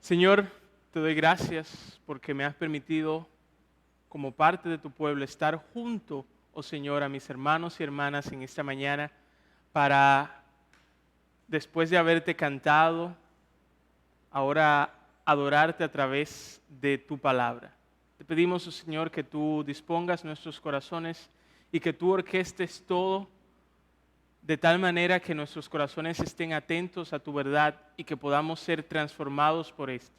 Señor, te doy gracias porque me has permitido, como parte de tu pueblo, estar junto, oh Señor, a mis hermanos y hermanas en esta mañana para, después de haberte cantado, ahora adorarte a través de tu palabra. Te pedimos, oh Señor, que tú dispongas nuestros corazones y que tú orquestes todo de tal manera que nuestros corazones estén atentos a tu verdad y que podamos ser transformados por esto.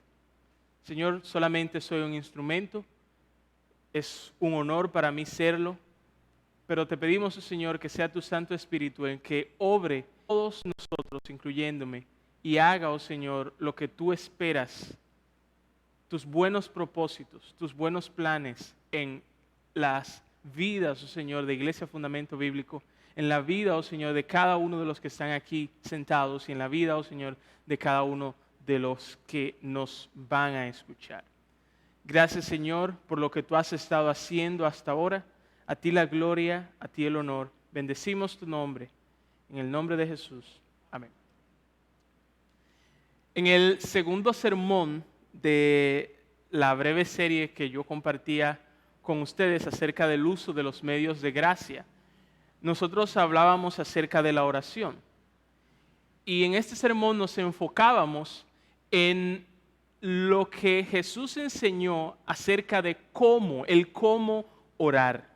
Señor, solamente soy un instrumento, es un honor para mí serlo, pero te pedimos, oh Señor, que sea tu Santo Espíritu el que obre todos nosotros, incluyéndome, y haga, oh Señor, lo que tú esperas, tus buenos propósitos, tus buenos planes en las vidas, oh Señor, de Iglesia Fundamento Bíblico, en la vida, oh Señor, de cada uno de los que están aquí sentados y en la vida, oh Señor, de cada uno de los que nos van a escuchar. Gracias, Señor, por lo que tú has estado haciendo hasta ahora. A ti la gloria, a ti el honor. Bendecimos tu nombre. En el nombre de Jesús. Amén. En el segundo sermón de la breve serie que yo compartía con ustedes acerca del uso de los medios de gracia, nosotros hablábamos acerca de la oración. Y en este sermón nos enfocábamos en lo que Jesús enseñó acerca de cómo orar.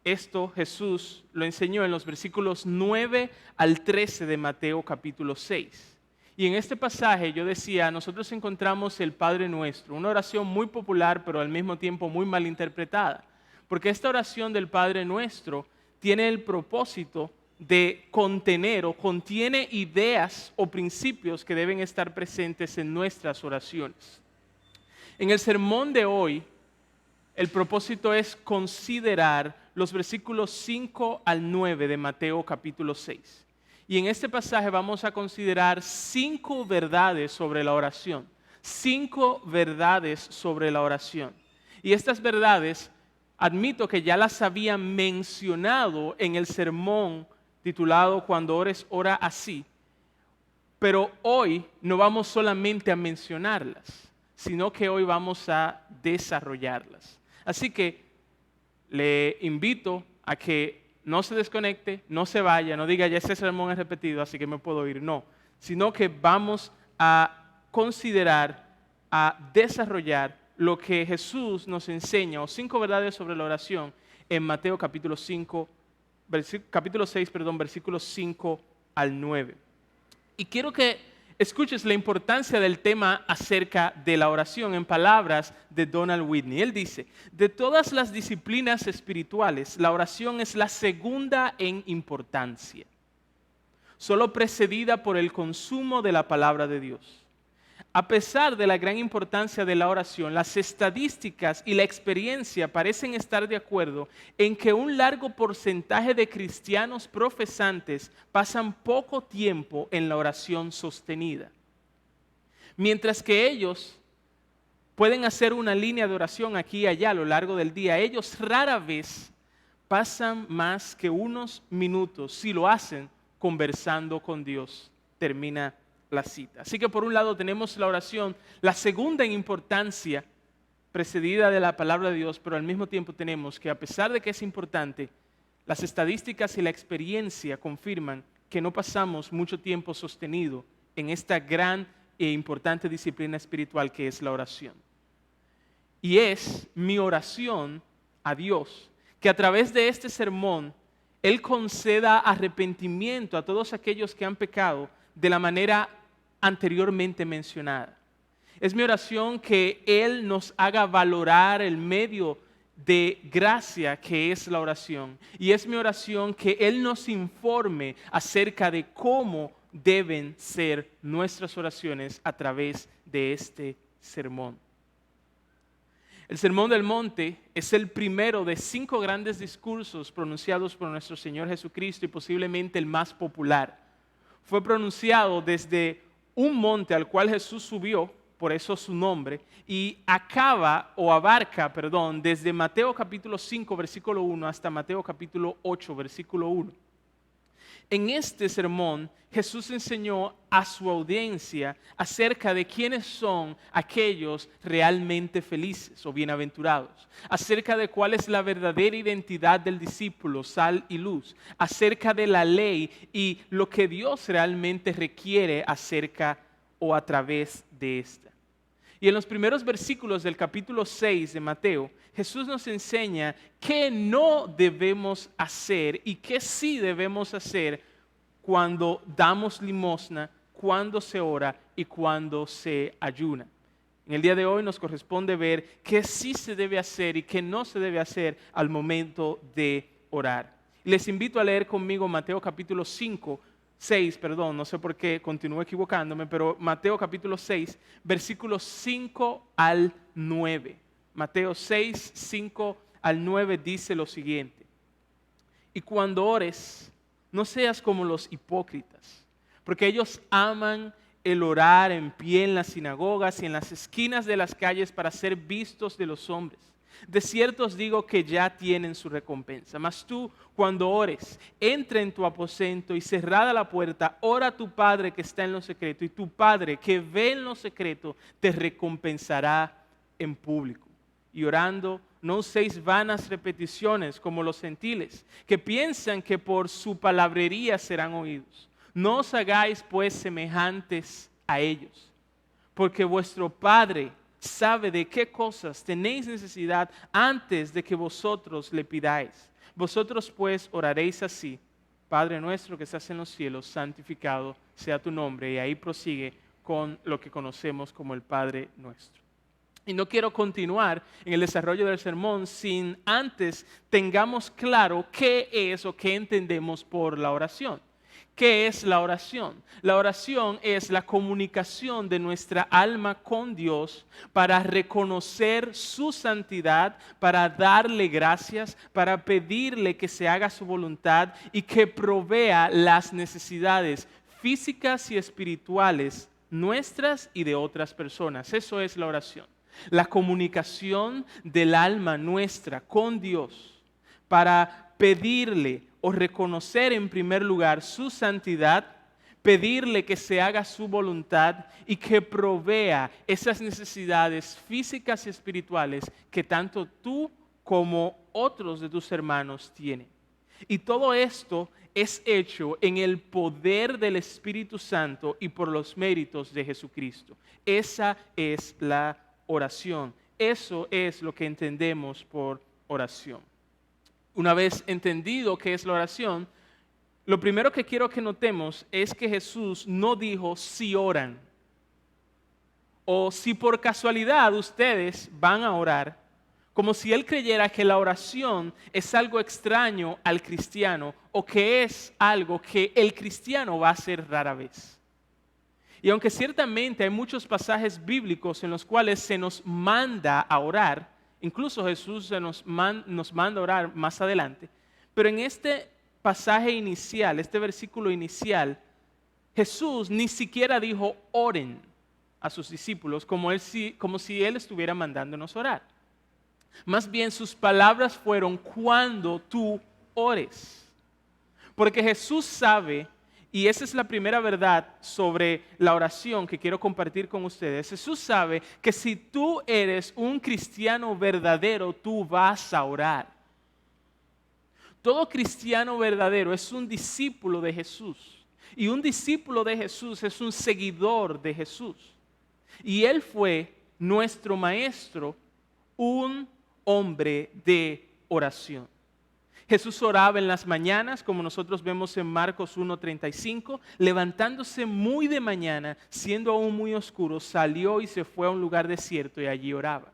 Esto Jesús lo enseñó en los versículos 9 al 13 de Mateo capítulo 6. Y en este pasaje yo decía, nosotros encontramos el Padre Nuestro, una oración muy popular pero al mismo tiempo muy mal interpretada. Porque esta oración del Padre Nuestro tiene el propósito de contener o contiene ideas o principios que deben estar presentes en nuestras oraciones. En el sermón de hoy, el propósito es considerar los versículos 5 al 9 de Mateo capítulo 6. Y en este pasaje vamos a considerar 5 verdades sobre la oración. 5 verdades sobre la oración. Y estas verdades, admito que ya las había mencionado en el sermón titulado Cuando ores, ora así. Pero hoy no vamos solamente a mencionarlas, sino que hoy vamos a desarrollarlas. Así que le invito a que no se desconecte, no se vaya, no diga ya ese sermón es repetido, así que me puedo ir. No, sino que vamos a considerar, a desarrollar lo que Jesús nos enseña, o 5 verdades sobre la oración, en Mateo capítulo 6, versículos 5 al 9. Y quiero que escuches la importancia del tema acerca de la oración en palabras de Donald Whitney. Él dice, de todas las disciplinas espirituales, la oración es la segunda en importancia, solo precedida por el consumo de la palabra de Dios. A pesar de la gran importancia de la oración, las estadísticas y la experiencia parecen estar de acuerdo en que un largo porcentaje de cristianos profesantes pasan poco tiempo en la oración sostenida. Mientras que ellos pueden hacer una línea de oración aquí y allá a lo largo del día, ellos rara vez pasan más que unos minutos, si lo hacen, conversando con Dios. Termina la cita. Así que por un lado tenemos la oración, la segunda en importancia, precedida de la palabra de Dios, pero al mismo tiempo tenemos que, a pesar de que es importante, las estadísticas y la experiencia confirman que no pasamos mucho tiempo sostenido en esta gran e importante disciplina espiritual que es la oración. Y es mi oración a Dios que a través de este sermón Él conceda arrepentimiento a todos aquellos que han pecado de la manera anteriormente mencionada. Es mi oración que Él nos haga valorar el medio de gracia que es la oración. Y es mi oración que Él nos informe acerca de cómo deben ser nuestras oraciones a través de este sermón. El Sermón del Monte es el primero de 5 grandes discursos pronunciados por nuestro Señor Jesucristo y posiblemente el más popular. Fue pronunciado desde un monte al cual Jesús subió, por eso su nombre, y abarca, desde Mateo capítulo 5, versículo 1 hasta Mateo capítulo 8, versículo 1. En este sermón, Jesús enseñó a su audiencia acerca de quiénes son aquellos realmente felices o bienaventurados, acerca de cuál es la verdadera identidad del discípulo, sal y luz, acerca de la ley y lo que Dios realmente requiere acerca o a través de esta. Y en los primeros versículos del capítulo 6 de Mateo, Jesús nos enseña qué no debemos hacer y qué sí debemos hacer cuando damos limosna, cuando se ora y cuando se ayuna. En el día de hoy nos corresponde ver qué sí se debe hacer y qué no se debe hacer al momento de orar. Les invito a leer conmigo Mateo capítulo 6, no sé por qué continúo equivocándome, pero Mateo capítulo 6, versículos 5 al 9. Mateo 6, 5 al 9 dice lo siguiente: y cuando ores, no seas como los hipócritas, porque ellos aman el orar en pie en las sinagogas y en las esquinas de las calles para ser vistos de los hombres. De cierto os digo que ya tienen su recompensa. Mas tú, cuando ores, entra en tu aposento y cerrada la puerta, ora a tu Padre que está en lo secreto, y tu Padre que ve en lo secreto te recompensará en público. Y orando, no uséis vanas repeticiones como los gentiles, que piensan que por su palabrería serán oídos. No os hagáis pues semejantes a ellos, porque vuestro Padre sabe de qué cosas tenéis necesidad antes de que vosotros le pidáis. Vosotros pues oraréis así: Padre nuestro que estás en los cielos, santificado sea tu nombre. Y ahí prosigue con lo que conocemos como el Padre nuestro. Y no quiero continuar en el desarrollo del sermón sin antes tengamos claro qué es o qué entendemos por la oración. ¿Qué es la oración? La oración es la comunicación de nuestra alma con Dios para reconocer su santidad, para darle gracias, para pedirle que se haga su voluntad y que provea las necesidades físicas y espirituales nuestras y de otras personas. Eso es la oración. La comunicación del alma nuestra con Dios para pedirle o reconocer en primer lugar su santidad, pedirle que se haga su voluntad y que provea esas necesidades físicas y espirituales que tanto tú como otros de tus hermanos tienen. Y todo esto es hecho en el poder del Espíritu Santo y por los méritos de Jesucristo. Esa es la oración. Eso es lo que entendemos por oración. Una vez entendido qué es la oración, lo primero que quiero que notemos es que Jesús no dijo si oran o si por casualidad ustedes van a orar, como si Él creyera que la oración es algo extraño al cristiano o que es algo que el cristiano va a hacer rara vez. Y aunque ciertamente hay muchos pasajes bíblicos en los cuales se nos manda a orar, incluso Jesús nos manda a orar más adelante, pero en este pasaje inicial, este versículo inicial, Jesús ni siquiera dijo oren a sus discípulos como si Él estuviera mandándonos orar. Más bien sus palabras fueron cuando tú ores. Porque Jesús sabe, y esa es la primera verdad sobre la oración que quiero compartir con ustedes. Jesús sabe que si tú eres un cristiano verdadero, tú vas a orar. Todo cristiano verdadero es un discípulo de Jesús. Y un discípulo de Jesús es un seguidor de Jesús. Y Él fue nuestro maestro, un hombre de oración. Jesús oraba en las mañanas, como nosotros vemos en Marcos 1:35, levantándose muy de mañana, siendo aún muy oscuro, salió y se fue a un lugar desierto y allí oraba.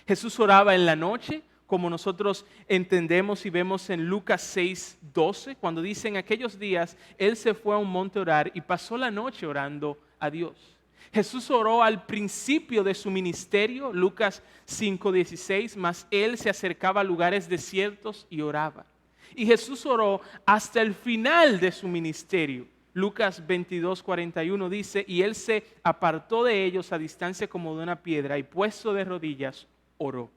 Jesús oraba en la noche, como nosotros entendemos y vemos en Lucas 6:12, cuando dice: en aquellos días Él se fue a un monte a orar y pasó la noche orando a Dios. Jesús oró al principio de su ministerio, Lucas 5:16, mas Él se acercaba a lugares desiertos y oraba. Y Jesús oró hasta el final de su ministerio. Lucas 22:41 dice: y Él se apartó de ellos a distancia como de una piedra y puesto de rodillas, oró.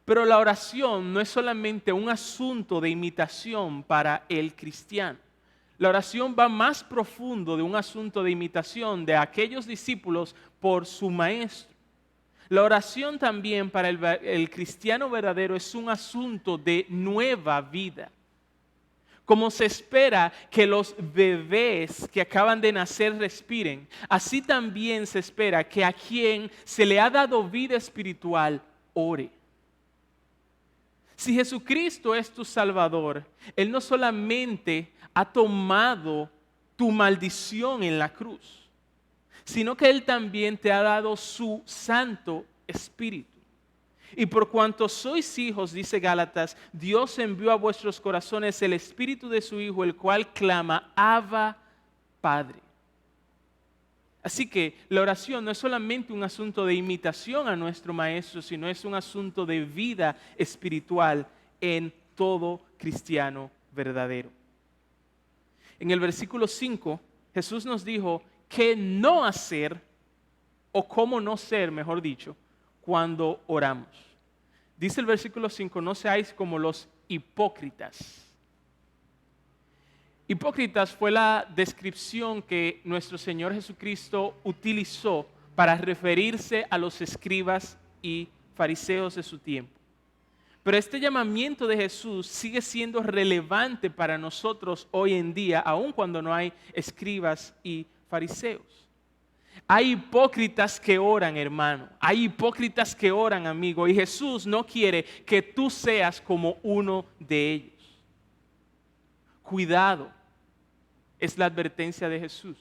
Pero la oración no es solamente un asunto de imitación para el cristiano. La oración va más profundo de un asunto de imitación de aquellos discípulos por su maestro. La oración también para el cristiano verdadero es un asunto de nueva vida. Como se espera que los bebés que acaban de nacer respiren, así también se espera que a quien se le ha dado vida espiritual ore. Si Jesucristo es tu Salvador, Él no solamente ha tomado tu maldición en la cruz, sino que Él también te ha dado su Santo Espíritu. Y por cuanto sois hijos, dice Gálatas, Dios envió a vuestros corazones el Espíritu de su Hijo, el cual clama, Abba, Padre. Así que la oración no es solamente un asunto de imitación a nuestro Maestro, sino es un asunto de vida espiritual en todo cristiano verdadero. En el versículo 5, Jesús nos dijo qué no hacer, o cómo no ser, mejor dicho, cuando oramos. Dice el versículo 5, no seáis como los hipócritas. Hipócritas fue la descripción que nuestro Señor Jesucristo utilizó para referirse a los escribas y fariseos de su tiempo. Pero este llamamiento de Jesús sigue siendo relevante para nosotros hoy en día, aun cuando no hay escribas y fariseos. Hay hipócritas que oran, hermano. Hay hipócritas que oran, amigo. Y Jesús no quiere que tú seas como uno de ellos. Cuidado, es la advertencia de Jesús.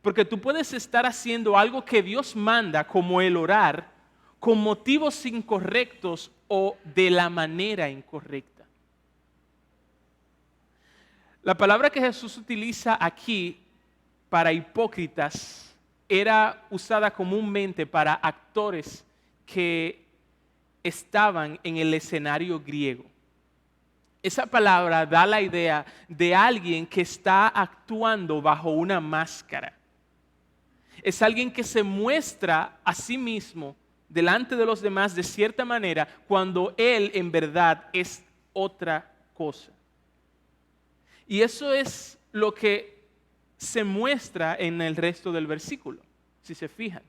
Porque tú puedes estar haciendo algo que Dios manda, como el orar, con motivos incorrectos o de la manera incorrecta. La palabra que Jesús utiliza aquí para hipócritas era usada comúnmente para actores que estaban en el escenario griego. Esa palabra da la idea de alguien que está actuando bajo una máscara. Es alguien que se muestra a sí mismo delante de los demás de cierta manera cuando él en verdad es otra cosa. Y eso es lo que se muestra en el resto del versículo, si se fijan.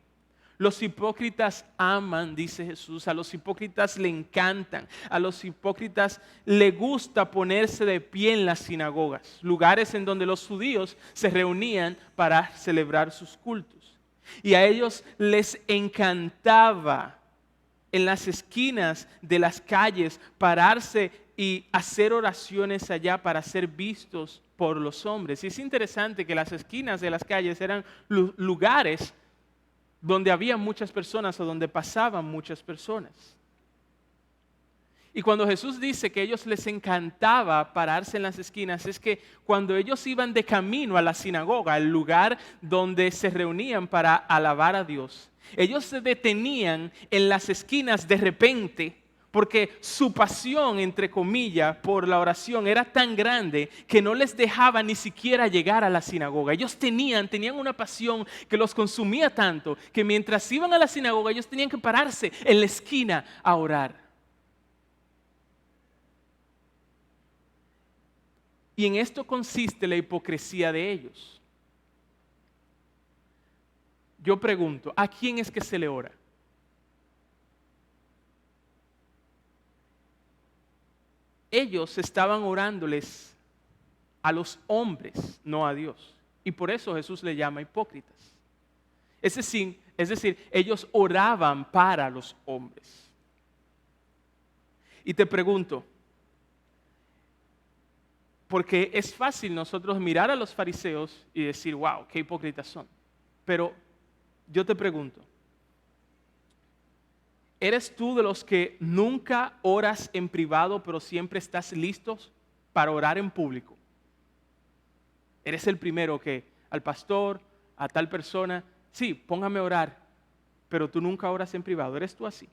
Los hipócritas aman, dice Jesús, a los hipócritas le encantan, a los hipócritas le gusta ponerse de pie en las sinagogas, lugares en donde los judíos se reunían para celebrar sus cultos. Y a ellos les encantaba en las esquinas de las calles pararse y hacer oraciones allá para ser vistos por los hombres. Y es interesante que las esquinas de las calles eran lugares donde había muchas personas o donde pasaban muchas personas. Y cuando Jesús dice que a ellos les encantaba pararse en las esquinas, es que cuando ellos iban de camino a la sinagoga, el lugar donde se reunían para alabar a Dios, ellos se detenían en las esquinas de repente porque su pasión, entre comillas, por la oración era tan grande que no les dejaba ni siquiera llegar a la sinagoga. Ellos tenían una pasión que los consumía tanto que mientras iban a la sinagoga ellos tenían que pararse en la esquina a orar. Y en esto consiste la hipocresía de ellos. Yo pregunto, ¿a quién es que se le ora? Ellos estaban orándoles a los hombres, no a Dios. Y por eso Jesús le llama hipócritas. Es decir, ellos oraban para los hombres. Y te pregunto, porque es fácil nosotros mirar a los fariseos y decir, wow, qué hipócritas son. Pero yo te pregunto, ¿eres tú de los que nunca oras en privado, pero siempre estás listos para orar en público? Eres el primero que al pastor, a tal persona, sí, póngame a orar, pero tú nunca oras en privado. ¿Eres tú así?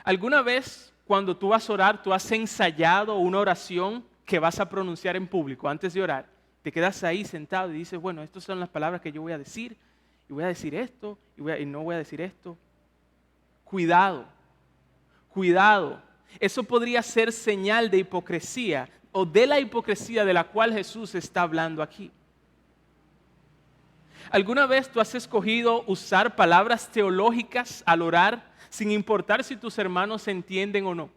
¿Alguna vez cuando tú vas a orar, tú has ensayado una oración que vas a pronunciar en público antes de orar? Te quedas ahí sentado y dices, bueno, estas son las palabras que yo voy a decir, y voy a decir esto, y no voy a decir esto. Cuidado, cuidado. Eso podría ser señal de hipocresía o de la hipocresía de la cual Jesús está hablando aquí. ¿Alguna vez tú has escogido usar palabras teológicas al orar sin importar si tus hermanos entienden o no?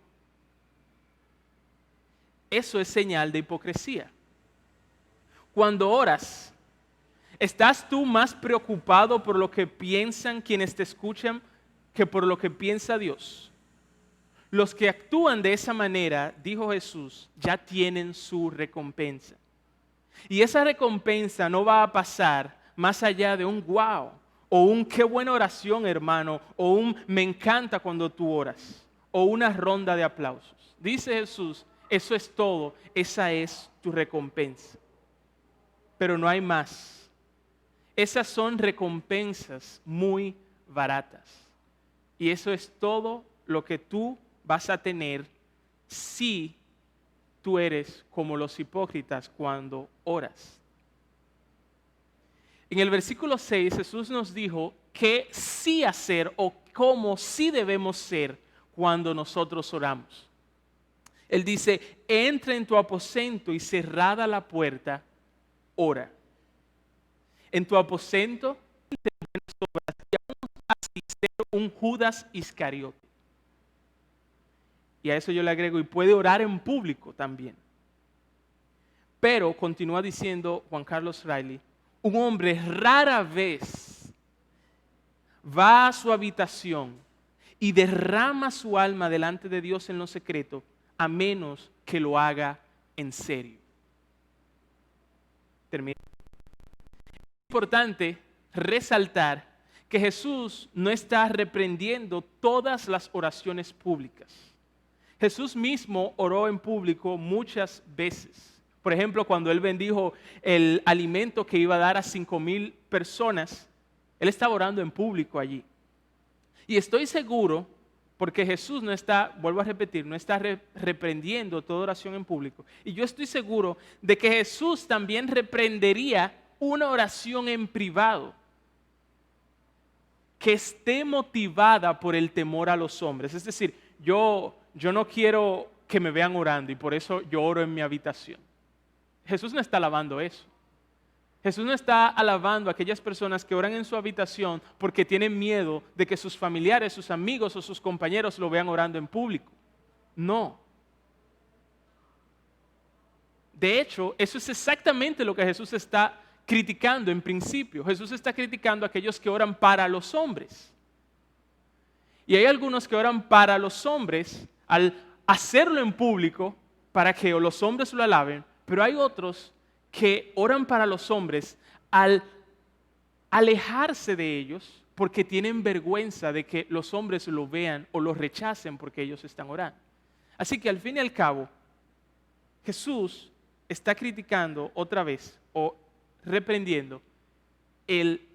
Eso es señal de hipocresía. Cuando oras, ¿estás tú más preocupado por lo que piensan quienes te escuchan que por lo que piensa Dios? Los que actúan de esa manera, dijo Jesús, ya tienen su recompensa. Y esa recompensa no va a pasar más allá de un wow, o un qué buena oración, hermano, o un me encanta cuando tú oras, o una ronda de aplausos. Dice Jesús, eso es todo, esa es tu recompensa. Pero no hay más. Esas son recompensas muy baratas. Y eso es todo lo que tú vas a tener si tú eres como los hipócritas cuando oras. En el versículo 6 Jesús nos dijo qué sí hacer o cómo sí debemos ser cuando nosotros oramos. Él dice, entra en tu aposento y cerrada la puerta, ora. En tu aposento, y aún así ser un Judas Iscariote. Y a eso yo le agrego, y puede orar en público también. Pero, continúa diciendo Juan Carlos Riley, un hombre rara vez va a su habitación y derrama su alma delante de Dios en lo secreto, a menos que lo haga en serio. Termino. Es importante resaltar que Jesús no está reprendiendo todas las oraciones públicas. Jesús mismo oró en público muchas veces. Por ejemplo, cuando Él bendijo el alimento que iba a dar a 5,000 personas, Él estaba orando en público allí. Y estoy seguro, porque Jesús no está, vuelvo a repetir, no está reprendiendo toda oración en público. Y yo estoy seguro de que Jesús también reprendería una oración en privado que esté motivada por el temor a los hombres. Es decir, yo no quiero que me vean orando y por eso yo oro en mi habitación. Jesús no está alabando eso. Jesús no está alabando a aquellas personas que oran en su habitación porque tienen miedo de que sus familiares, sus amigos o sus compañeros lo vean orando en público. No. De hecho, eso es exactamente lo que Jesús está criticando en principio. Jesús está criticando a aquellos que oran para los hombres. Y hay algunos que oran para los hombres al hacerlo en público para que los hombres lo alaben, pero hay otros que oran para los hombres al alejarse de ellos porque tienen vergüenza de que los hombres lo vean o lo rechacen porque ellos están orando. Así que al fin y al cabo, Jesús está criticando otra vez o reprendiendo el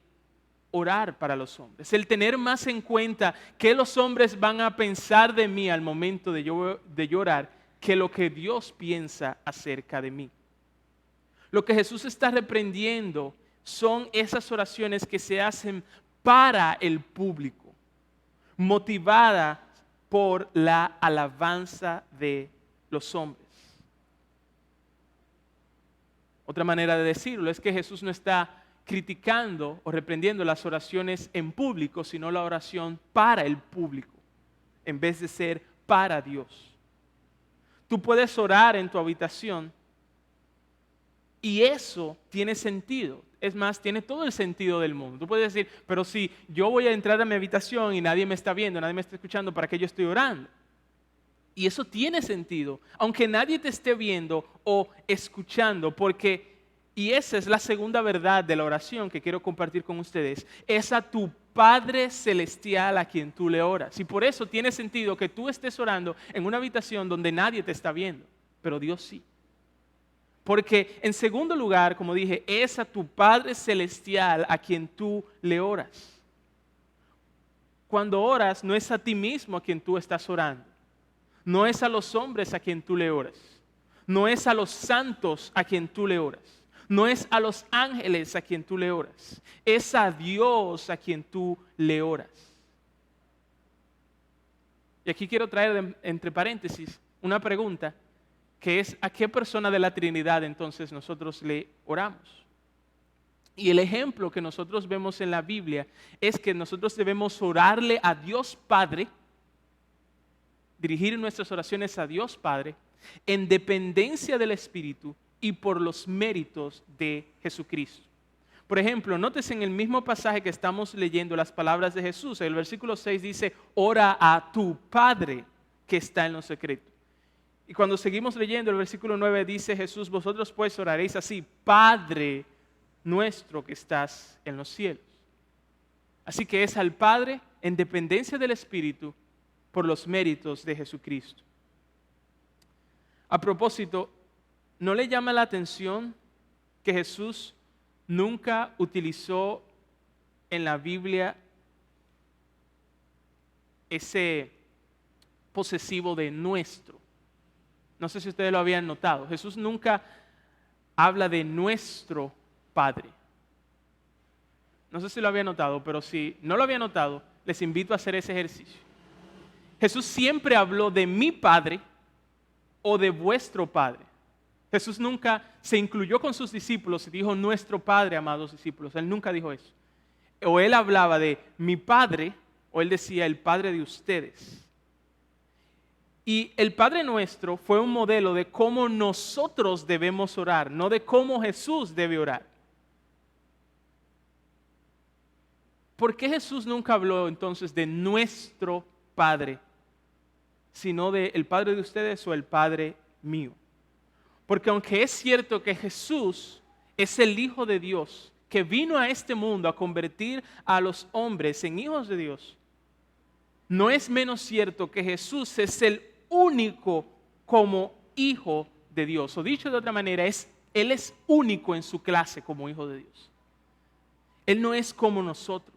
orar para los hombres, el tener más en cuenta qué los hombres van a pensar de mí al momento de orar que lo que Dios piensa acerca de mí. Lo que Jesús está reprendiendo son esas oraciones que se hacen para el público, motivadas por la alabanza de los hombres. Otra manera de decirlo es que Jesús no está criticando o reprendiendo las oraciones en público, sino la oración para el público, en vez de ser para Dios. Tú puedes orar en tu habitación y eso tiene sentido. Es más, tiene todo el sentido del mundo. Tú puedes decir, pero si yo voy a entrar a mi habitación y nadie me está viendo, nadie me está escuchando, ¿para qué yo estoy orando? Y eso tiene sentido, aunque nadie te esté viendo o escuchando, porque, y esa es la segunda verdad de la oración que quiero compartir con ustedes, es a tu Padre Celestial a quien tú le oras. Y por eso tiene sentido que tú estés orando en una habitación donde nadie te está viendo, pero Dios sí. Porque en segundo lugar, como dije, es a tu Padre Celestial a quien tú le oras. Cuando oras, no es a ti mismo a quien tú estás orando. No es a los hombres a quien tú le oras. No es a los santos a quien tú le oras. No es a los ángeles a quien tú le oras. Es a Dios a quien tú le oras. Y aquí quiero traer entre paréntesis una pregunta. que es a qué persona de la Trinidad entonces nosotros le oramos. Y el ejemplo que nosotros vemos en la Biblia es que nosotros debemos orarle a Dios Padre, dirigir nuestras oraciones a Dios Padre, en dependencia del Espíritu y por los méritos de Jesucristo. Por ejemplo, nótese en el mismo pasaje que estamos leyendo las palabras de Jesús. El versículo 6 dice, ora a tu Padre que está en lo secreto. Y cuando seguimos leyendo el versículo 9 dice Jesús, vosotros pues oraréis así, Padre nuestro que estás en los cielos. Así que es al Padre en dependencia del Espíritu por los méritos de Jesucristo. A propósito, ¿no le llama la atención que Jesús nunca utilizó en la Biblia ese posesivo de nuestro? No sé si ustedes lo habían notado. Jesús nunca habla de nuestro Padre. No sé si lo había notado, pero si no lo había notado, les invito a hacer ese ejercicio. Jesús siempre habló de mi Padre o de vuestro Padre. Jesús nunca se incluyó con sus discípulos y dijo nuestro Padre, amados discípulos. Él nunca dijo eso. O él hablaba de mi Padre o él decía el Padre de ustedes. Y el Padre Nuestro fue un modelo de cómo nosotros debemos orar, no de cómo Jesús debe orar. ¿Por qué Jesús nunca habló entonces de nuestro Padre, sino de el Padre de ustedes o el Padre mío? Porque aunque es cierto que Jesús es el Hijo de Dios, que vino a este mundo a convertir a los hombres en hijos de Dios, no es menos cierto que Jesús es el único como hijo de Dios. O dicho de otra manera, Él es único en su clase como hijo de Dios. Él no es como nosotros.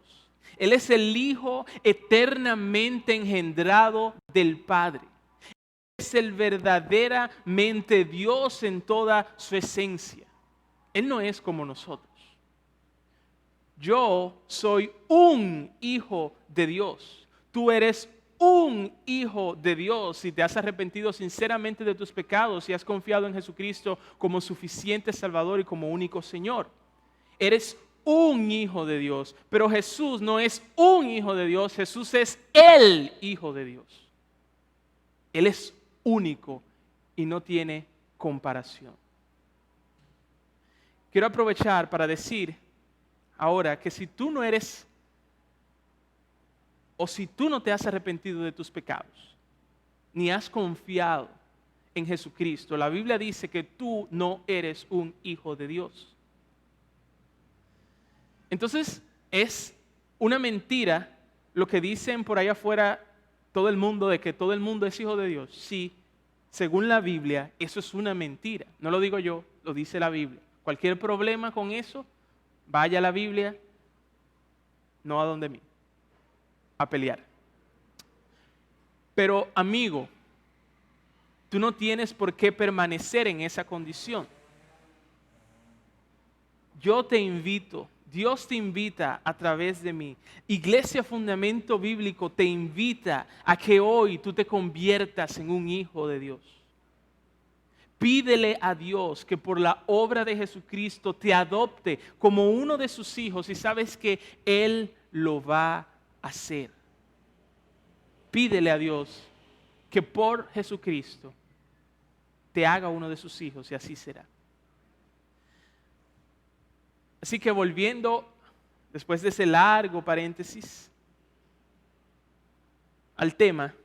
Él es el Hijo eternamente engendrado del Padre. Es el verdaderamente Dios en toda su esencia. Él no es como nosotros. Yo soy un hijo de Dios. Tú eres un hijo de Dios si te has arrepentido sinceramente de tus pecados y has confiado en Jesucristo como suficiente Salvador y como único Señor. Eres un hijo de Dios, pero Jesús no es un hijo de Dios, Jesús es el Hijo de Dios. Él es único y no tiene comparación. Quiero aprovechar para decir ahora que si tú no eres o si tú no te has arrepentido de tus pecados, ni has confiado en Jesucristo, la Biblia dice que tú no eres un hijo de Dios. Entonces es una mentira lo que dicen por allá afuera todo el mundo de que todo el mundo es hijo de Dios. Sí, según la Biblia, eso es una mentira. No lo digo yo, lo dice la Biblia. Cualquier problema con eso, vaya a la Biblia, no a donde mí, a pelear. Pero amigo, tú no tienes por qué permanecer en esa condición. Yo te invito, Dios te invita a través de mí. Iglesia Fundamento Bíblico te invita a que hoy tú te conviertas en un hijo de Dios. Pídele a Dios que por la obra de Jesucristo te adopte como uno de sus hijos y sabes que Él lo va a hacer. Pídele a Dios que por Jesucristo te haga uno de sus hijos y así será. Así que volviendo, después de ese largo paréntesis, al tema,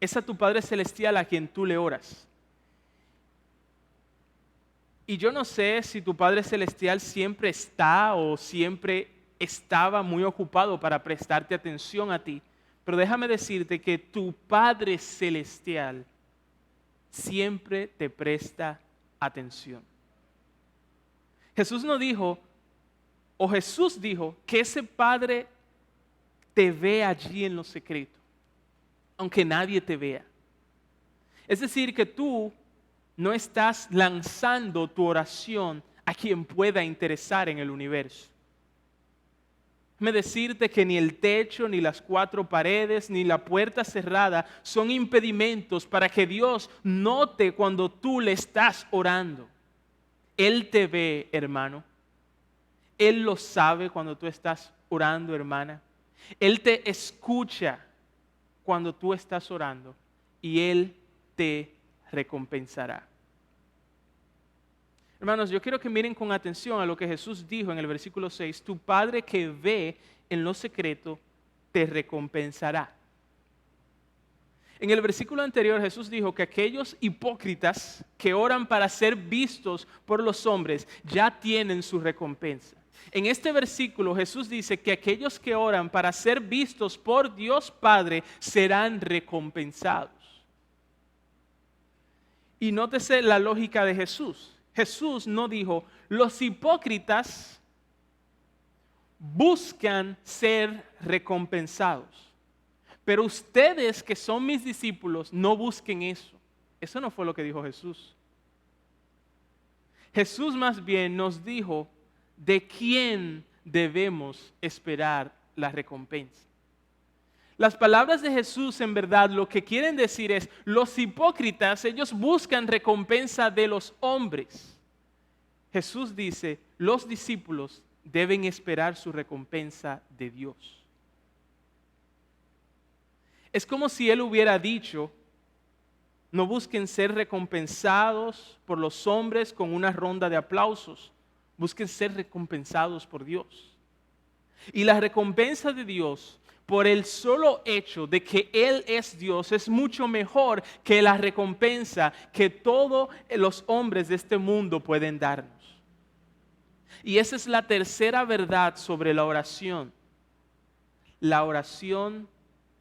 es a tu Padre Celestial a quien tú le oras. Y yo no sé si tu Padre Celestial siempre está o siempre estaba muy ocupado para prestarte atención a ti, pero déjame decirte que tu Padre Celestial siempre te presta atención. Jesús no dijo, o Jesús dijo que ese Padre te ve allí en lo secreto, aunque nadie te vea. Es decir, que tú no estás lanzando tu oración a quien pueda interesar en el universo. Déjame decirte que ni el techo, ni las cuatro paredes, ni la puerta cerrada son impedimentos para que Dios note cuando tú le estás orando. Él te ve, hermano. Él lo sabe cuando tú estás orando, hermana. Él te escucha cuando tú estás orando y Él te recompensará. Hermanos, yo quiero que miren con atención a lo que Jesús dijo en el versículo 6. Tu Padre que ve en lo secreto te recompensará. En el versículo anterior Jesús dijo que aquellos hipócritas que oran para ser vistos por los hombres ya tienen su recompensa. En este versículo Jesús dice que aquellos que oran para ser vistos por Dios Padre serán recompensados. Y nótese la lógica de Jesús. Jesús no dijo, los hipócritas buscan ser recompensados, pero ustedes que son mis discípulos no busquen eso. Eso no fue lo que dijo Jesús. Jesús más bien nos dijo de quién debemos esperar la recompensa. Las palabras de Jesús en verdad lo que quieren decir es, los hipócritas, ellos buscan recompensa de los hombres. Jesús dice, los discípulos deben esperar su recompensa de Dios. Es como si Él hubiera dicho, no busquen ser recompensados por los hombres con una ronda de aplausos, busquen ser recompensados por Dios. Y la recompensa de Dios, por el solo hecho de que Él es Dios, es mucho mejor que la recompensa que todos los hombres de este mundo pueden darnos. Y esa es la tercera verdad sobre la oración. La oración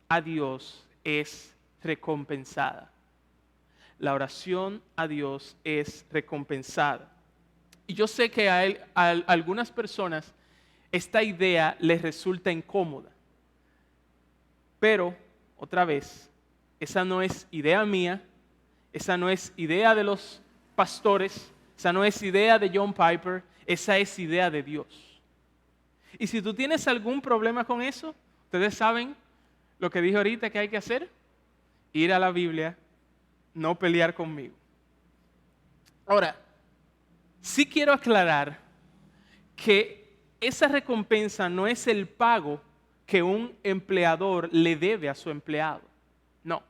a Dios es recompensada. La oración a Dios es recompensada. Y yo sé que a algunas personas esta idea les resulta incómoda. Pero, otra vez, esa no es idea mía, esa no es idea de los pastores, esa no es idea de John Piper, esa es idea de Dios. Y si tú tienes algún problema con eso, ustedes saben lo que dije ahorita que hay que hacer, ir a la Biblia, no pelear conmigo. Ahora, sí quiero aclarar que esa recompensa no es el pago que un empleador le debe a su empleado. No.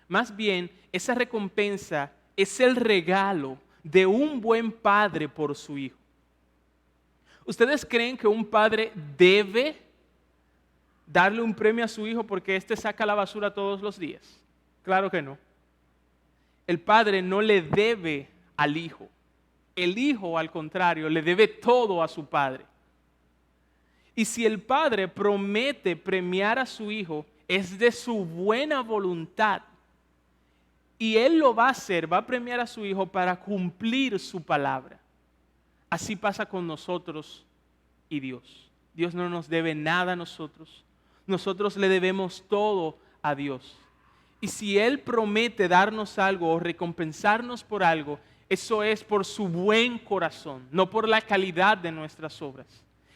Más bien, esa recompensa es el regalo de un buen padre por su hijo. ¿Ustedes creen que un padre debe darle un premio a su hijo porque éste saca la basura todos los días? Claro que no. El padre no le debe al hijo. El hijo, al contrario, le debe todo a su padre. Y si el padre promete premiar a su hijo, es de su buena voluntad. Y él lo va a hacer, va a premiar a su hijo para cumplir su palabra. Así pasa con nosotros y Dios. Dios no nos debe nada a nosotros. Nosotros le debemos todo a Dios. Y si Él promete darnos algo o recompensarnos por algo, eso es por su buen corazón, no por la calidad de nuestras obras.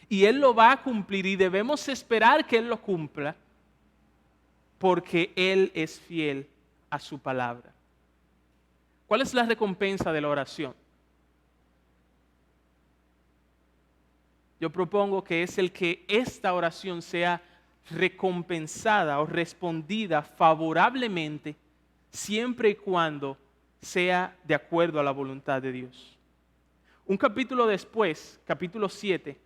Y Él lo va a cumplir y debemos esperar que Él lo cumpla porque Él es fiel a su palabra. ¿Cuál es la recompensa de la oración? Yo propongo que es el que esta oración sea recompensada o respondida favorablemente siempre y cuando sea de acuerdo a la voluntad de Dios. Un capítulo después, capítulo 7,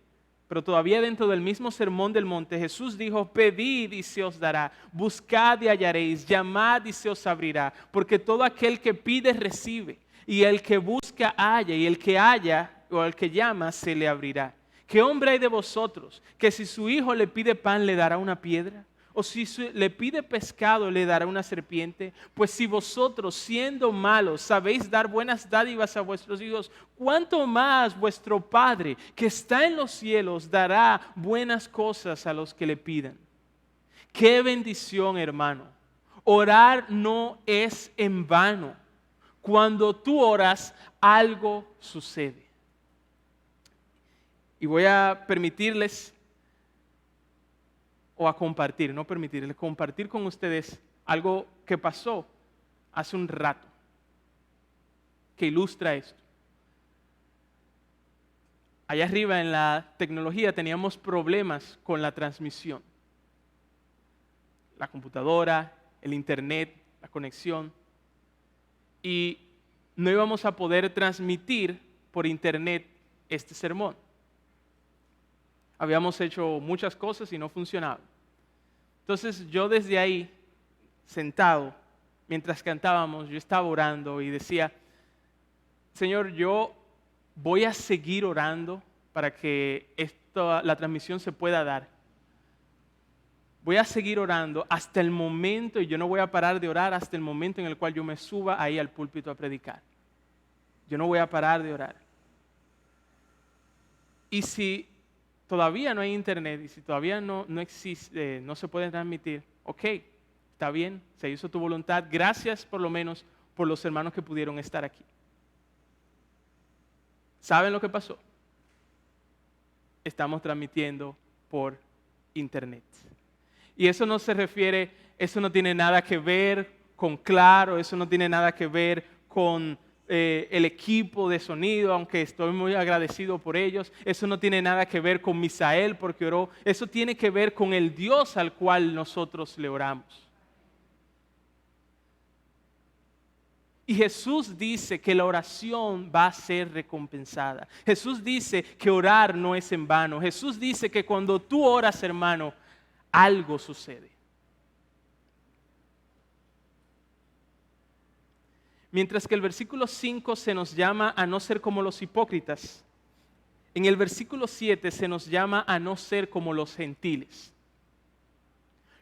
pero todavía dentro del mismo sermón del monte, Jesús dijo, pedid y se os dará, buscad y hallaréis, llamad y se os abrirá, porque todo aquel que pide recibe, y el que busca halla, y el que halla o el que llama se le abrirá. ¿Qué hombre hay de vosotros que si su hijo le pide pan le dará una piedra? ¿O si le pide pescado le dará una serpiente? Pues si vosotros, siendo malos, sabéis dar buenas dádivas a vuestros hijos, ¿cuánto más vuestro Padre que está en los cielos dará buenas cosas a los que le pidan? ¡Qué bendición, hermano! Orar no es en vano. Cuando tú oras, algo sucede. Y voy a permitirles o a compartir, no permitir, compartir con ustedes algo que pasó hace un rato, que ilustra esto. Allá arriba en la tecnología teníamos problemas con la transmisión. La computadora, el internet, la conexión. Y no íbamos a poder transmitir por internet este sermón. Habíamos hecho muchas cosas y no funcionaba. Entonces yo desde ahí, sentado, mientras cantábamos, yo estaba orando y decía, Señor, yo voy a seguir orando para que la transmisión se pueda dar. Voy a seguir orando hasta el momento, y yo no voy a parar de orar hasta el momento en el cual yo me suba ahí al púlpito a predicar. Yo no voy a parar de orar. Y si todavía no hay internet, y si todavía no existe, no se puede transmitir, ok, está bien, se hizo tu voluntad. Gracias por lo menos por los hermanos que pudieron estar aquí. ¿Saben lo que pasó? Estamos transmitiendo por internet. Y eso no se refiere, eso no tiene nada que ver con Claro, eso no tiene nada que ver con el equipo de sonido, aunque estoy muy agradecido por ellos. Eso no tiene nada que ver con Misael porque oró. Eso tiene que ver con el Dios al cual nosotros le oramos. Y Jesús dice que la oración va a ser recompensada. Jesús dice que orar no es en vano. Jesús dice que cuando tú oras, hermano, algo sucede. Mientras que el versículo 5 se nos llama a no ser como los hipócritas, en el versículo 7 se nos llama a no ser como los gentiles.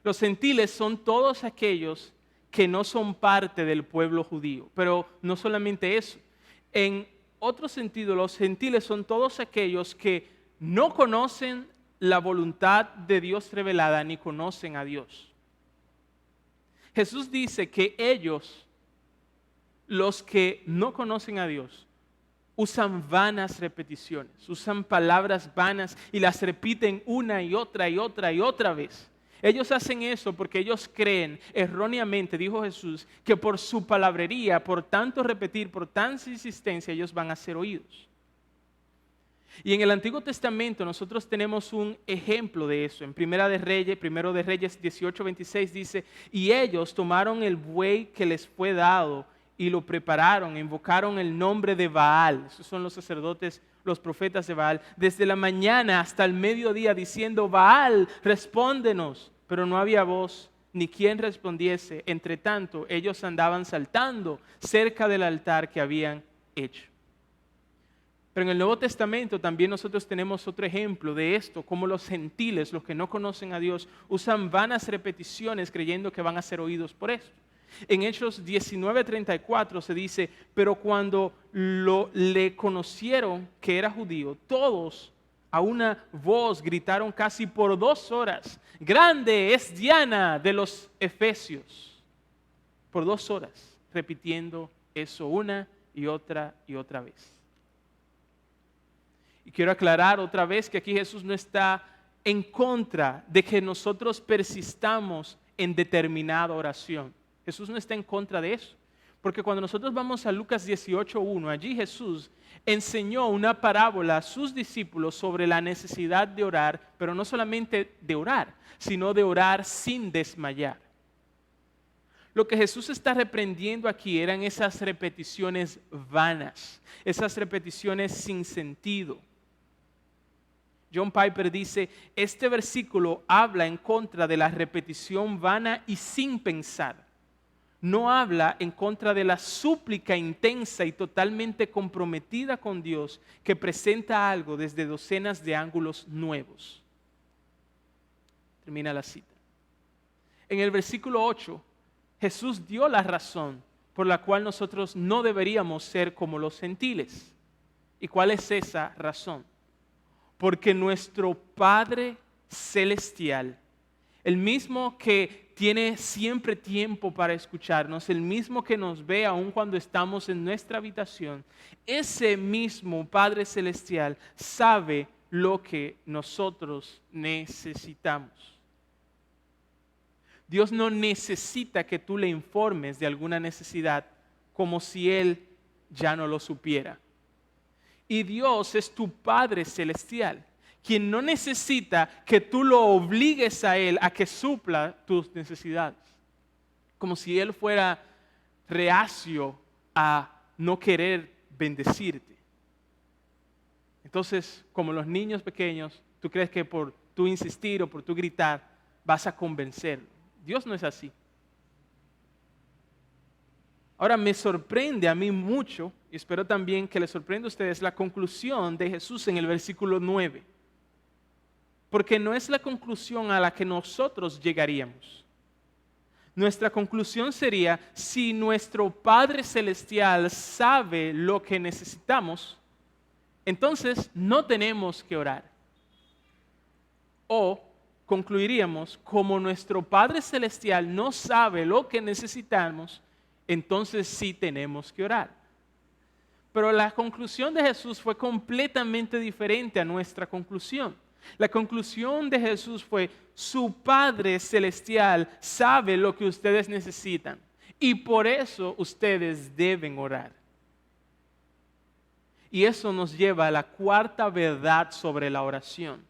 Los gentiles son todos aquellos que no son parte del pueblo judío. Pero no solamente eso. En otro sentido, los gentiles son todos aquellos que no conocen la voluntad de Dios revelada ni conocen a Dios. Jesús dice que ellos, los que no conocen a Dios, usan vanas repeticiones, usan palabras vanas y las repiten una y otra y otra y otra vez. Ellos hacen eso porque ellos creen erróneamente, dijo Jesús, que por su palabrería, por tanto repetir, por tanta insistencia, ellos van a ser oídos. Y en el Antiguo Testamento nosotros tenemos un ejemplo de eso. En Primero de Reyes 18:26 dice, y ellos tomaron el buey que les fue dado y lo prepararon, invocaron el nombre de Baal. Esos son los sacerdotes, los profetas de Baal, desde la mañana hasta el mediodía diciendo, Baal, respóndenos. Pero no había voz ni quien respondiese. Entre tanto, ellos andaban saltando cerca del altar que habían hecho. Pero en el Nuevo Testamento también nosotros tenemos otro ejemplo de esto, como los gentiles, los que no conocen a Dios, usan vanas repeticiones creyendo que van a ser oídos por eso. En Hechos 19:34 se dice, pero cuando le conocieron que era judío, todos a una voz gritaron casi por 2 horas, grande es Diana de los Efesios. Por 2 horas, repitiendo eso una y otra vez. Y quiero aclarar otra vez que aquí Jesús no está en contra de que nosotros persistamos en determinada oración. Jesús no está en contra de eso. Porque cuando nosotros vamos a Lucas 18:1, allí Jesús enseñó una parábola a sus discípulos sobre la necesidad de orar, pero no solamente de orar, sino de orar sin desmayar. Lo que Jesús está reprendiendo aquí eran esas repeticiones vanas, esas repeticiones sin sentido. John Piper dice, este versículo habla en contra de la repetición vana y sin pensar. No habla en contra de la súplica intensa y totalmente comprometida con Dios que presenta algo desde docenas de ángulos nuevos. Termina la cita. En el versículo 8, Jesús dio la razón por la cual nosotros no deberíamos ser como los gentiles. ¿Y cuál es esa razón? Porque nuestro Padre Celestial, el mismo que tiene siempre tiempo para escucharnos, el mismo que nos ve aun cuando estamos en nuestra habitación, ese mismo Padre Celestial sabe lo que nosotros necesitamos. Dios no necesita que tú le informes de alguna necesidad como si Él ya no lo supiera. Y Dios es tu Padre Celestial, quien no necesita que tú lo obligues a Él a que supla tus necesidades. Como si Él fuera reacio a no querer bendecirte. Entonces, como los niños pequeños, tú crees que por tú insistir o por tú gritar vas a convencerlo. Dios no es así. Ahora me sorprende a mí mucho, y espero también que les sorprenda a ustedes, la conclusión de Jesús en el versículo 9. Porque no es la conclusión a la que nosotros llegaríamos. Nuestra conclusión sería, si nuestro Padre Celestial sabe lo que necesitamos, entonces no tenemos que orar. O concluiríamos, como nuestro Padre Celestial no sabe lo que necesitamos, entonces sí tenemos que orar. Pero la conclusión de Jesús fue completamente diferente a nuestra conclusión. La conclusión de Jesús fue, su Padre Celestial sabe lo que ustedes necesitan y por eso ustedes deben orar. Y eso nos lleva a la cuarta verdad sobre la oración.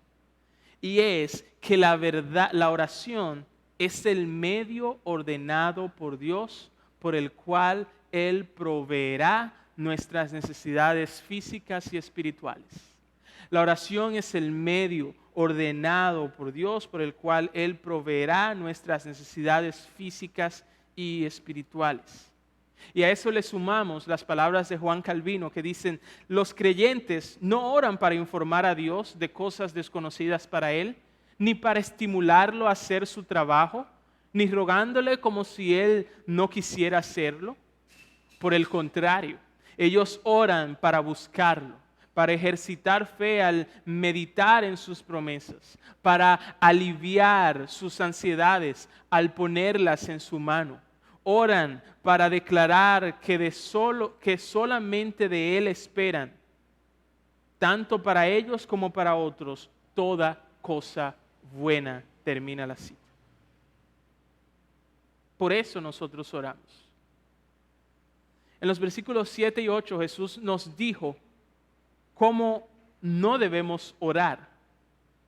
Y es que la oración es el medio ordenado por Dios por el cual Él proveerá nuestras necesidades físicas y espirituales. La oración es el medio ordenado por Dios por el cual Él proveerá nuestras necesidades físicas y espirituales. Y a eso le sumamos las palabras de Juan Calvino que dicen, los creyentes no oran para informar a Dios de cosas desconocidas para Él, ni para estimularlo a hacer su trabajo, ni rogándole como si Él no quisiera hacerlo. Por el contrario, ellos oran para buscarlo, para ejercitar fe al meditar en sus promesas, para aliviar sus ansiedades al ponerlas en su mano. Oran para declarar que solamente de Él esperan, tanto para ellos como para otros, toda cosa buena. Termina la cita. Por eso nosotros oramos. En los versículos 7 y 8 Jesús nos dijo cómo no debemos orar,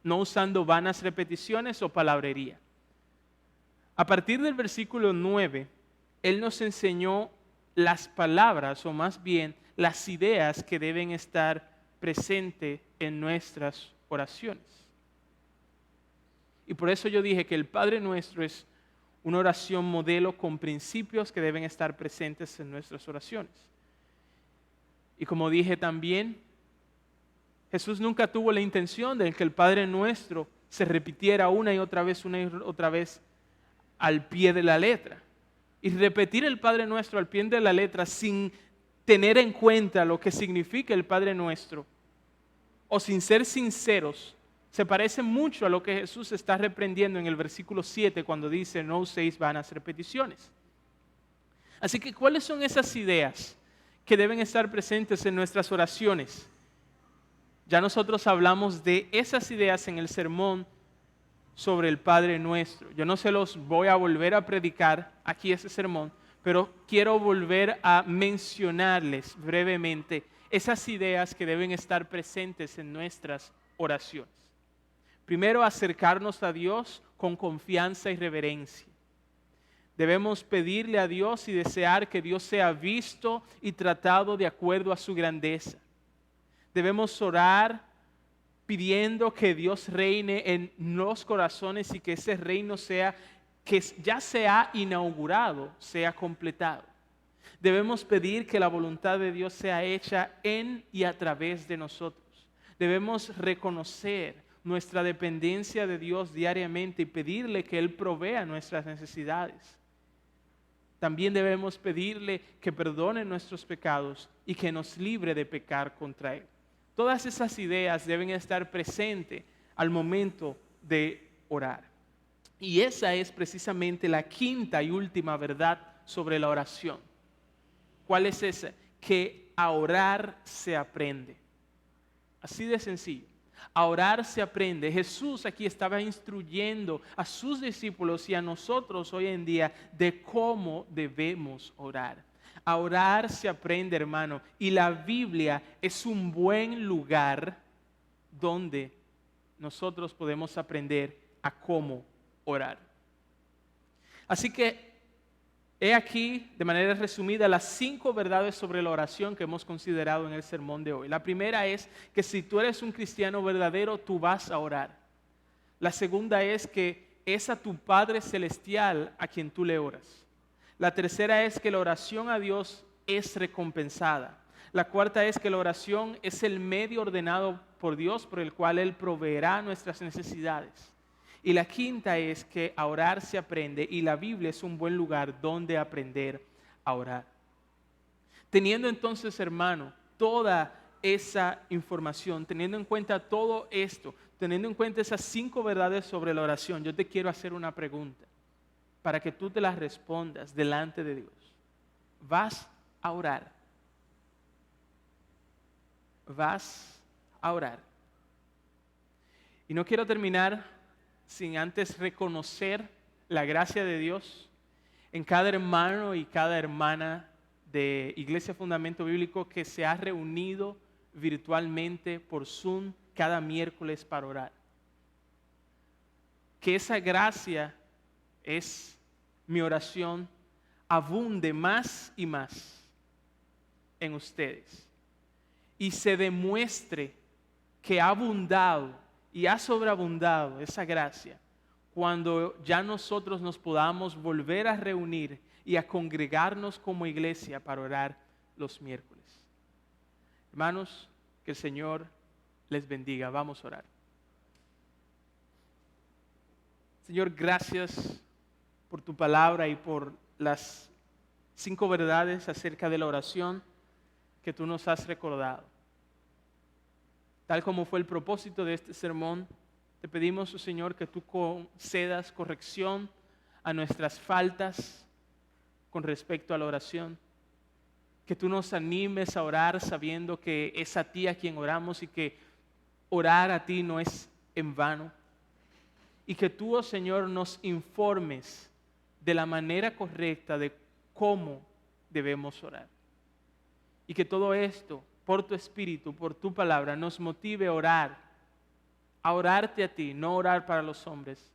no usando vanas repeticiones o palabrería. A partir del versículo 9, Él nos enseñó las palabras, o más bien las ideas que deben estar presentes en nuestras oraciones. Y por eso yo dije que el Padre Nuestro es una oración modelo con principios que deben estar presentes en nuestras oraciones. Y como dije también, Jesús nunca tuvo la intención de que el Padre Nuestro se repitiera una y otra vez al pie de la letra. Y repetir el Padre Nuestro al pie de la letra sin tener en cuenta lo que significa el Padre Nuestro o sin ser sinceros, se parece mucho a lo que Jesús está reprendiendo en el versículo 7 cuando dice no uséis vanas repeticiones. Así que, ¿cuáles son esas ideas que deben estar presentes en nuestras oraciones? Ya nosotros hablamos de esas ideas en el sermón sobre el Padre Nuestro. Yo no se los voy a volver a predicar aquí ese sermón, pero quiero volver a mencionarles brevemente esas ideas que deben estar presentes en nuestras oraciones. Primero, acercarnos a Dios con confianza y reverencia. Debemos pedirle a Dios y desear que Dios sea visto y tratado de acuerdo a su grandeza. Debemos orar pidiendo que Dios reine en los corazones y que ese reino que ya se ha inaugurado, sea completado. Debemos pedir que la voluntad de Dios sea hecha en y a través de nosotros. Debemos reconocer nuestra dependencia de Dios diariamente y pedirle que Él provea nuestras necesidades. También debemos pedirle que perdone nuestros pecados y que nos libre de pecar contra Él. Todas esas ideas deben estar presentes al momento de orar. Y esa es precisamente la quinta y última verdad sobre la oración. ¿Cuál es esa? Que a orar se aprende. Así de sencillo. A orar se aprende. Jesús aquí estaba instruyendo a sus discípulos y a nosotros hoy en día de cómo debemos orar. A orar se aprende, hermano, y la Biblia es un buen lugar donde nosotros podemos aprender a cómo orar. Así que he aquí, de manera resumida, las 5 verdades sobre la oración que hemos considerado en el sermón de hoy. La primera es que si tú eres un cristiano verdadero, tú vas a orar. La segunda es que es a tu Padre Celestial a quien tú le oras. La tercera es que la oración a Dios es recompensada. La cuarta es que la oración es el medio ordenado por Dios por el cual Él proveerá nuestras necesidades. Y la quinta es que a orar se aprende y la Biblia es un buen lugar donde aprender a orar. Teniendo entonces, hermano, toda esa información, teniendo en cuenta todo esto, teniendo en cuenta esas 5 verdades sobre la oración, yo te quiero hacer una pregunta para que tú te las respondas delante de Dios. ¿Vas a orar? ¿Vas a orar? Y no quiero terminar sin antes reconocer la gracia de Dios en cada hermano y cada hermana de Iglesia Fundamento Bíblico que se ha reunido virtualmente por Zoom cada miércoles para orar. Que esa gracia es mi oración, abunde más y más en ustedes y se demuestre que ha abundado y ha sobreabundado esa gracia cuando ya nosotros nos podamos volver a reunir y a congregarnos como iglesia para orar los miércoles. Hermanos, que el Señor les bendiga. Vamos a orar. Señor, gracias por tu palabra y por las 5 verdades acerca de la oración que tú nos has recordado. Tal como fue el propósito de este sermón, te pedimos, oh Señor, que tú concedas corrección a nuestras faltas con respecto a la oración. Que tú nos animes a orar sabiendo que es a ti a quien oramos y que orar a ti no es en vano. Y que tú, oh Señor, nos informes de la manera correcta de cómo debemos orar. Y que todo esto, por tu Espíritu, por tu palabra, nos motive a orar, a orarte a ti, no orar para los hombres,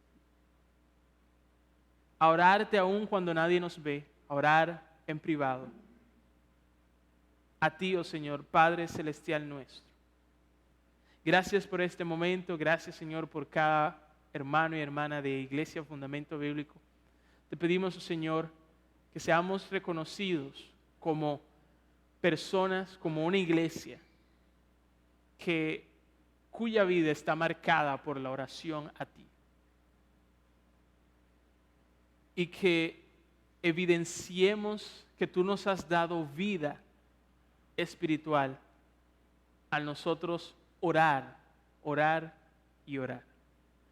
a orarte aún cuando nadie nos ve, a orar en privado. A ti, oh Señor, Padre Celestial nuestro. Gracias por este momento, gracias, Señor, por cada hermano y hermana de Iglesia Fundamento Bíblico. Te pedimos, oh Señor, que seamos reconocidos como personas, como una iglesia cuya vida está marcada por la oración a ti. Y que evidenciemos que tú nos has dado vida espiritual al nosotros orar, orar y orar.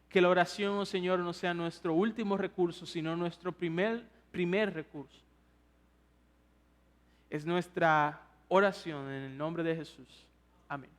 Que la oración, oh Señor, no sea nuestro último recurso, sino nuestro primer recurso. Es nuestra oración en el nombre de Jesús. Amén.